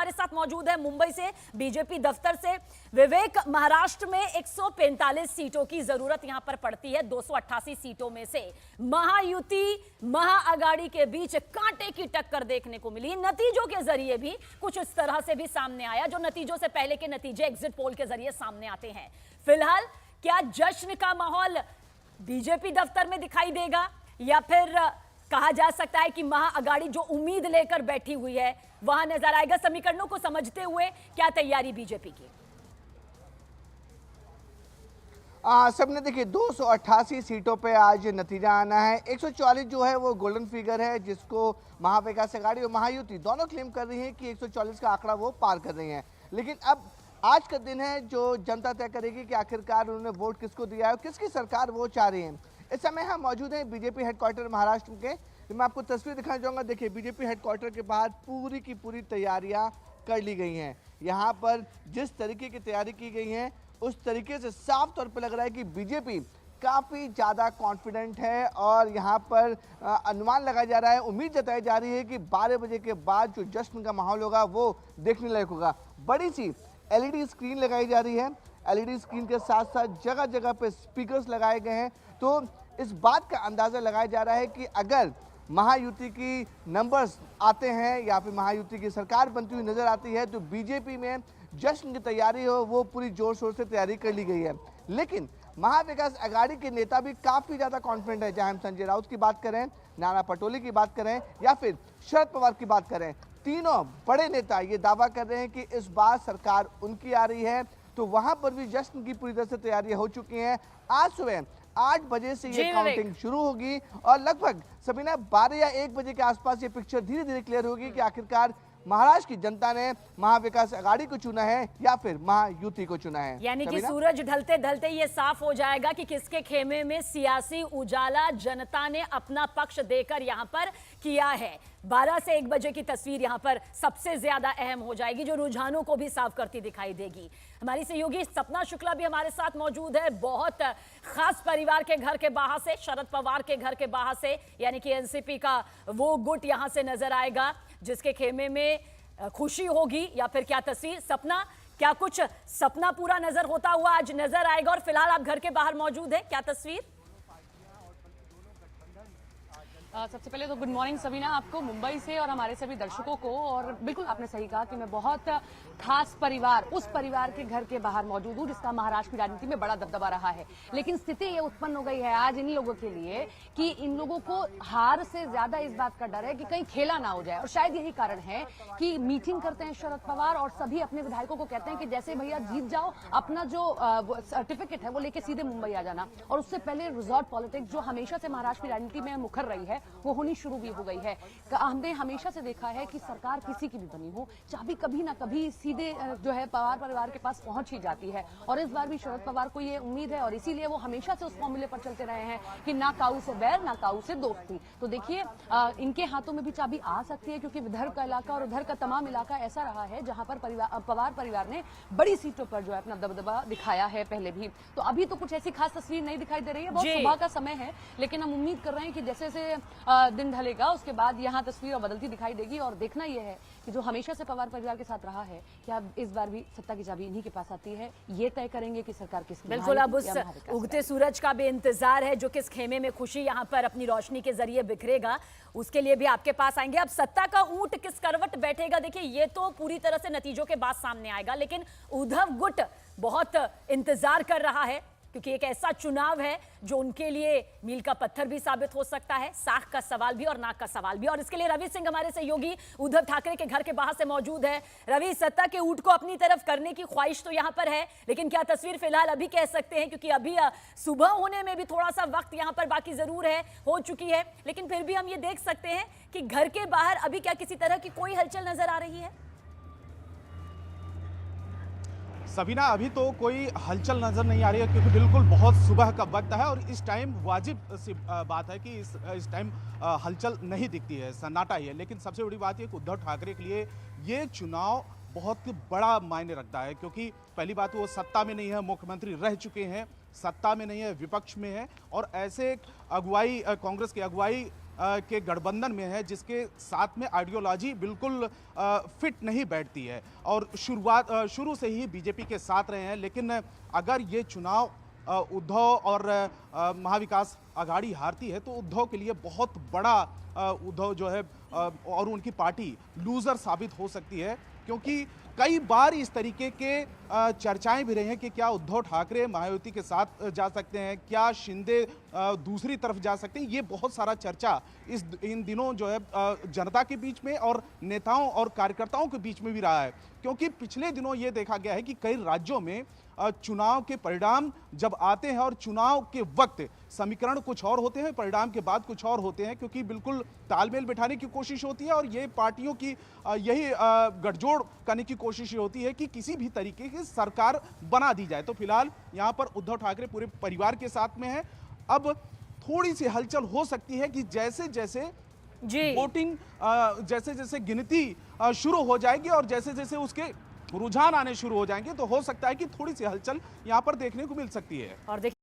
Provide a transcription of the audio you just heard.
हमारे साथ मौजूद है मुंबई से, बीजेपी दफ्तर से। विवेक, महाराष्ट्र में 145 सीटों की जरूरत यहां पर पड़ती है। 288 सीटों में से महायुति महाअगाड़ी के बीच कांटे की टक्कर देखने को मिली। नतीजों के जरिए भी कुछ इस तरह से भी सामने आया, जो नतीजों से पहले के नतीजे एग्जिट पोल के जरिए सामने आते हैं। फिलहाल क्या जश्न का माहौल बीजेपी दफ्तर में दिखाई देगा, या फिर कहा जा सकता है कि महाअगाड़ी जो उम्मीद लेकर बैठी हुई है वहां नजर आएगा? समीकरणों को समझते हुए क्या तैयारी बीजेपी की? सबने देखिए 288 सीटों पे आज नतीजा आना है। 140 जो है वो गोल्डन फिगर है, जिसको महाविकास आघाड़ी और महायुति दोनों क्लेम कर रही हैं कि 140 का आंकड़ा वो पार कर रही हैं। लेकिन अब आज का दिन है जो जनता तय करेगी कि आखिरकार उन्होंने वोट किसको दिया है और किसकी सरकार वो चाह रही है। इस समय हम मौजूद हैं बीजेपी हेडक्वार्टर महाराष्ट्र के। मैं आपको तस्वीर दिखाना चाहूँगा। देखिए, बीजेपी हेडक्वार्टर के बाहर पूरी की पूरी तैयारियां कर ली गई हैं। यहाँ पर जिस तरीके की तैयारी की गई है उस तरीके से साफ तौर पर लग रहा है कि बीजेपी काफ़ी ज़्यादा कॉन्फिडेंट है और यहाँ पर अनुमान लगाया जा रहा है, उम्मीद जताई जा रही है कि 12 बजे के बाद जो जश्न का माहौल होगा वो देखने लायक होगा। बड़ी सी एलईडी स्क्रीन लगाई जा रही है। एलईडी स्क्रीन के साथ साथ जगह जगह पे स्पीकर्स लगाए गए हैं। तो इस बात का अंदाज़ा लगाया जा रहा है कि अगर महायुति की नंबर्स आते हैं या फिर महायुति की सरकार बनती हुई नजर आती है तो बीजेपी में जश्न की तैयारी हो वो पूरी जोर शोर से तैयारी कर ली गई है। लेकिन महाविकास आघाड़ी के नेता भी काफ़ी ज़्यादा कॉन्फिडेंट है। चाहे हम संजय राउत की बात करें, नाना पटोले की बात करें या फिर शरद पवार की बात करें, तीनों बड़े नेता ये दावा कर रहे हैं कि इस बार सरकार उनकी आ रही है। तो वहां पर भी जश्न की पूरी तरह से तैयारियां हो चुकी हैं। आज सुबह 8 बजे से ये काउंटिंग शुरू होगी और लगभग सभी ना 12 या 1 बजे के आसपास ये पिक्चर धीरे धीरे क्लियर होगी कि आखिरकार महाराष्ट्र की जनता ने महाविकास आघाड़ी को चुना है या फिर महायुति को चुना है। यानी कि सूरज ढलते ढलते ये साफ हो जाएगा कि किसके खेमे में सियासी उजाला जनता ने अपना पक्ष देकर यहां पर किया है। 12 से 1 बजे की तस्वीर यहां पर सबसे ज्यादा अहम हो जाएगी, जो रुझानों को भी साफ करती दिखाई देगी। हमारी सहयोगी सपना शुक्ला भी हमारे साथ मौजूद है, बहुत खास परिवार के घर के बाहर से, शरद पवार के घर के बाहर से, यानी कि एनसीपी का वो गुट यहां से नजर आएगा जिसके खेमे में खुशी होगी, या फिर क्या तस्वीर? सपना, क्या कुछ सपना पूरा नजर होता हुआ आज नजर आएगा? और फिलहाल आप घर के बाहर मौजूद है, क्या तस्वीर? सबसे पहले तो गुड मॉर्निंग सबीना, आपको मुंबई से और हमारे सभी दर्शकों को। और बिल्कुल आपने सही कहा कि मैं बहुत खास परिवार, उस परिवार के घर के बाहर मौजूद हूँ जिसका महाराष्ट्र की राजनीति में बड़ा दबदबा रहा है। लेकिन स्थिति ये उत्पन्न हो गई है आज इन लोगों के लिए कि इन लोगों को हार से ज्यादा इस बात का डर है कि कहीं खेला ना हो जाए। और शायद यही कारण है कि मीटिंग करते हैं शरद पवार और सभी अपने विधायकों को कहते हैं कि जैसे भैया जीत जाओ, अपना जो सर्टिफिकेट है वो लेके सीधे मुंबई आ जाना। और उससे पहले रिजॉर्ट पॉलिटिक्स जो हमेशा से महाराष्ट्र की राजनीति में मुखर रही है वो होनी शुरू भी हो गई है। हमने हमेशा से देखा है कि सरकार किसी की भी बनी हो, चाबी कभी ना कभी सीधे जो है पवार परिवार के पास पहुंच ही जाती है। और इस बार भी शरद पवार को ये उम्मीद है और इसीलिए वो हमेशा से उस फॉर्मूले पर चलते रहे हैं कि ना काऊ से बैर ना काऊ से दोस्ती। तो देखिए इनके हाथों में भी चाबी आ सकती है, क्योंकि इधर का इलाका और उधर का तमाम इलाका ऐसा रहा है जहां पर पवार परिवार ने बड़ी सीटों पर जो है अपना दबदबा दिखाया है पहले भी। तो अभी तो कुछ ऐसी खास तस्वीर नहीं दिखाई दे रही है, बहुत सुबह का समय है, लेकिन हम उम्मीद कर रहे हैं कि जैसे जैसे दिन ढलेगा उसके बाद यहाँ तस्वीर बदलती दिखाई देगी। और देखना यह है कि जो हमेशा से पवार परिवार के साथ रहा है, क्या इस बार भी सत्ता की चाबी इन्हीं के पास आती है, ये तय करेंगे कि सरकार किसकी। बिल्कुल, अब उस उगते सूरज का भी इंतजार है जो किस खेमे में खुशी यहाँ पर अपनी रोशनी के जरिए बिखरेगा, उसके लिए भी आपके पास आएंगे। अब सत्ता का ऊंट किस करवट बैठेगा, देखिए ये तो पूरी तरह से नतीजों के बाद सामने आएगा, लेकिन उद्धव गुट बहुत इंतजार कर रहा है क्योंकि एक ऐसा चुनाव है जो उनके लिए मील का पत्थर भी साबित हो सकता है, साख का सवाल भी और नाक का सवाल भी। और इसके लिए रवि सिंह हमारे सहयोगी उद्धव ठाकरे के घर के बाहर से मौजूद है। रवि, सत्ता के ऊंट को अपनी तरफ करने की ख्वाहिश तो यहां पर है, लेकिन क्या तस्वीर फिलहाल अभी कह सकते हैं, क्योंकि अभी सुबह होने में भी थोड़ा सा वक्त यहां पर बाकी जरूर है, हो चुकी है, लेकिन फिर भी हम ये देख सकते हैं कि घर के बाहर अभी क्या किसी तरह की कोई हलचल नजर आ रही है? सबीना, अभी तो कोई हलचल नज़र नहीं आ रही है क्योंकि बिल्कुल बहुत सुबह का वक्त है और इस टाइम वाजिब सी बात है कि इस टाइम हलचल नहीं दिखती है, सन्नाटा ही है। लेकिन सबसे बड़ी बात यह कि उद्धव ठाकरे के लिए ये चुनाव बहुत बड़ा मायने रखता है, क्योंकि पहली बात वो सत्ता में नहीं है, मुख्यमंत्री रह चुके हैं, सत्ता में नहीं है, विपक्ष में है, और ऐसे अगुवाई, कांग्रेस की अगुवाई के गठबंधन में है, जिसके साथ में आइडियोलॉजी बिल्कुल फिट नहीं बैठती है और शुरू से ही बीजेपी के साथ रहे हैं। लेकिन अगर ये चुनाव उद्धव और महाविकास आघाड़ी हारती है तो उद्धव के लिए बहुत बड़ा उद्धव जो है और उनकी पार्टी लूजर साबित हो सकती है, क्योंकि कई बार इस तरीके के चर्चाएं भी रही हैं कि क्या उद्धव ठाकरे महायुति के साथ जा सकते हैं, क्या शिंदे दूसरी तरफ जा सकते हैं। ये बहुत सारा चर्चा इन दिनों जो है जनता के बीच में और नेताओं और कार्यकर्ताओं के बीच में भी रहा है, क्योंकि पिछले दिनों ये देखा गया है कि कई राज्यों में चुनाव के परिणाम जब आते हैं और चुनाव के वक्त समीकरण कुछ और होते हैं, परिणाम के बाद कुछ और होते हैं, क्योंकि बिल्कुल तालमेल बिठाने की कोशिश होती है और ये पार्टियों की यही गठजोड़ करने की कोशिश होती है कि किसी भी तरीके की सरकार बना दी जाए। तो फिलहाल यहाँ पर उद्धव ठाकरे पूरे परिवार के साथ में है। अब थोड़ी सी हलचल हो सकती है कि जैसे जैसे वोटिंग जैसे जैसे गिनती शुरू हो जाएगी और जैसे जैसे उसके रुझान आने शुरू हो जाएंगे तो हो सकता है कि थोड़ी सी हलचल यहाँ पर देखने को मिल सकती है। और देखिए